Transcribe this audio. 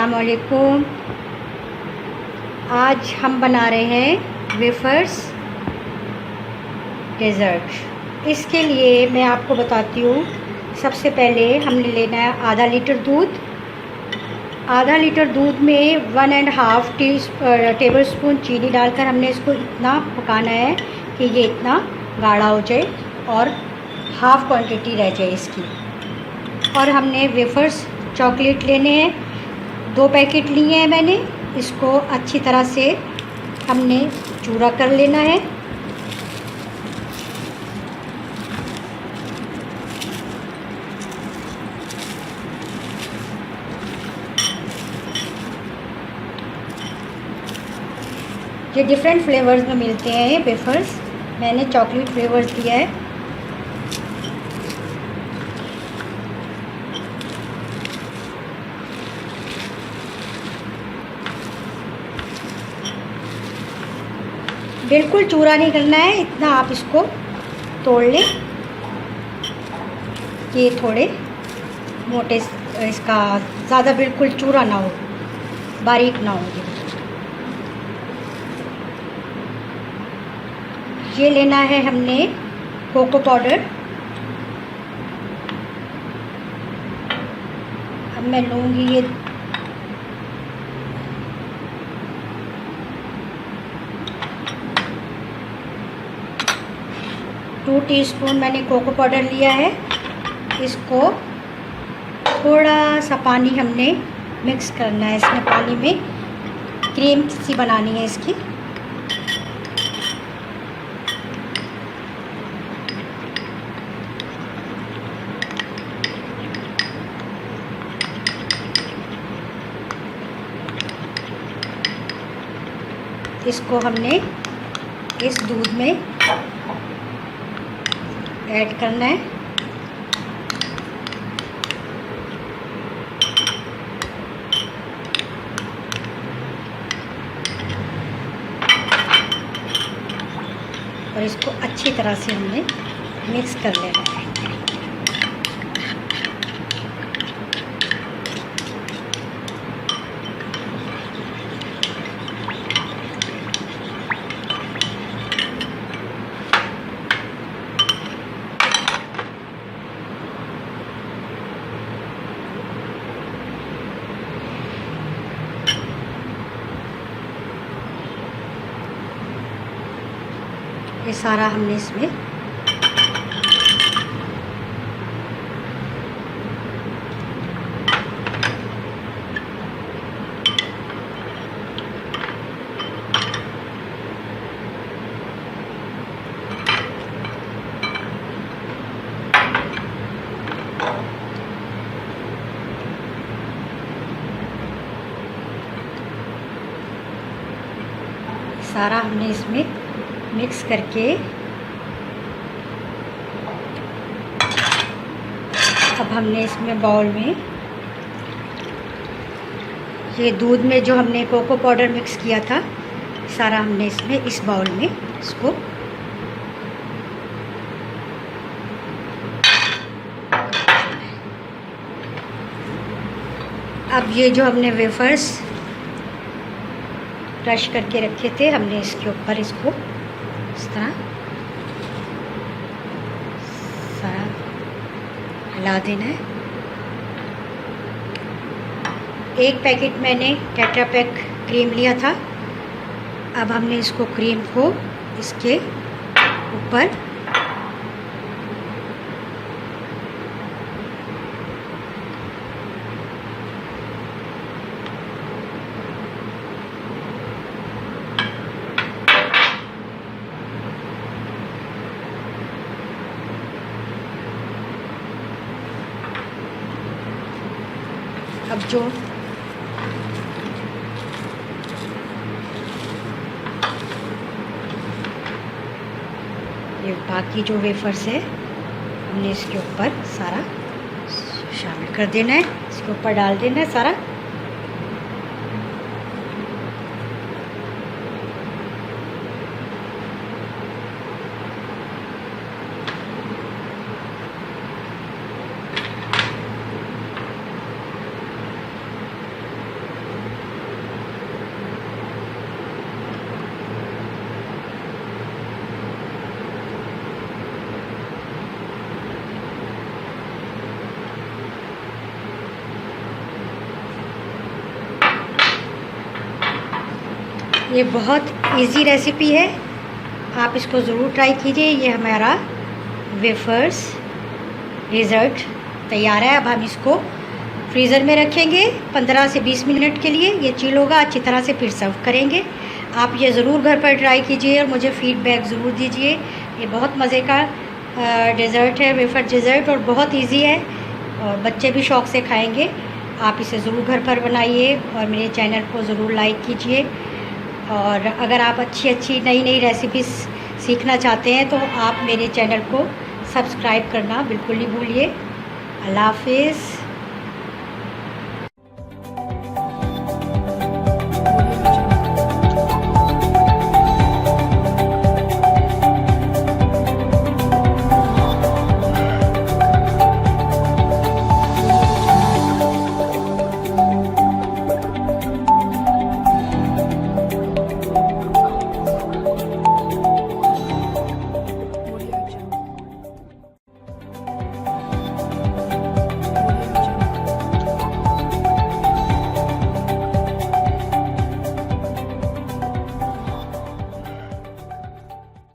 अस्सलामुअलैकुम। आज हम बना रहे हैं वेफर्स डेज़र्ट। इसके लिए मैं आपको बताती हूँ। सबसे पहले हमने लेना है आधा लीटर दूध। आधा लीटर दूध में 1.5 टेबल स्पून चीनी डालकर हमने इसको इतना पकाना है कि ये इतना गाढ़ा हो जाए और हाफ़ क्वांटिटी रह जाए इसकी। और हमने वेफर्स चॉकलेट लेने हैं, 2 पैकेट लिए हैं मैंने। इसको अच्छी तरह से हमने चूरा कर लेना है। ये डिफरेंट फ्लेवर्स में मिलते हैं ये वेफर्स। मैंने चॉकलेट फ्लेवर्स दिया है। बिल्कुल चूरा नहीं करना है, इतना आप इसको तोड़ लें। ये थोड़े मोटे, इसका ज़्यादा बिल्कुल चूरा ना हो, बारीक ना हो। ये लेना है हमने कोको पाउडर। अब मैं लूँगी ये 2 टीस्पून मैंने कोको पाउडर लिया है। इसको थोड़ा सा पानी हमने मिक्स करना है। इसमें पानी में क्रीम सी बनानी है इसकी। इसको हमने इस दूध में ऐड करना है। और इसको अच्छी तरह से हमने मिक्स कर लेना है। ये सारा हमने इसमें मिक्स करके अब हमने इसमें बाउल में ये दूध में जो हमने कोको पाउडर मिक्स किया था, सारा हमने इसमें इस बाउल में इसको अब ये जो हमने वेफर्स क्रश करके रखे थे, हमने इसके ऊपर इसको इस तरह सारा हिला देना है। 1 पैकेट मैंने टेट्रा पैक क्रीम लिया था। अब हमने इसको क्रीम को इसके ऊपर अब जो ये बाकी जो वेफर्स है हमने इसके ऊपर सारा शामिल कर देना है। इसके ऊपर डाल देना है सारा। ये बहुत इजी रेसिपी है, आप इसको ज़रूर ट्राई कीजिए। ये हमारा वेफर्स डेज़र्ट तैयार है। अब हम इसको फ्रीज़र में रखेंगे 15 से 20 मिनट के लिए। ये चिल होगा, अच्छी तरह से फिर सर्व करेंगे। आप ये ज़रूर घर पर ट्राई कीजिए और मुझे फ़ीडबैक ज़रूर दीजिए। ये बहुत मज़े का डेज़र्ट है, वेफर डेज़र्ट, और बहुत इजी है और बच्चे भी शौक़ से खाएंगे। आप इसे ज़रूर घर पर बनाइए और मेरे चैनल को ज़रूर लाइक कीजिए। और अगर आप अच्छी नई रेसिपीज़ सीखना चाहते हैं तो आप मेरे चैनल को सब्सक्राइब करना बिल्कुल नहीं भूलिए। अल्लाह हाफ़िज़।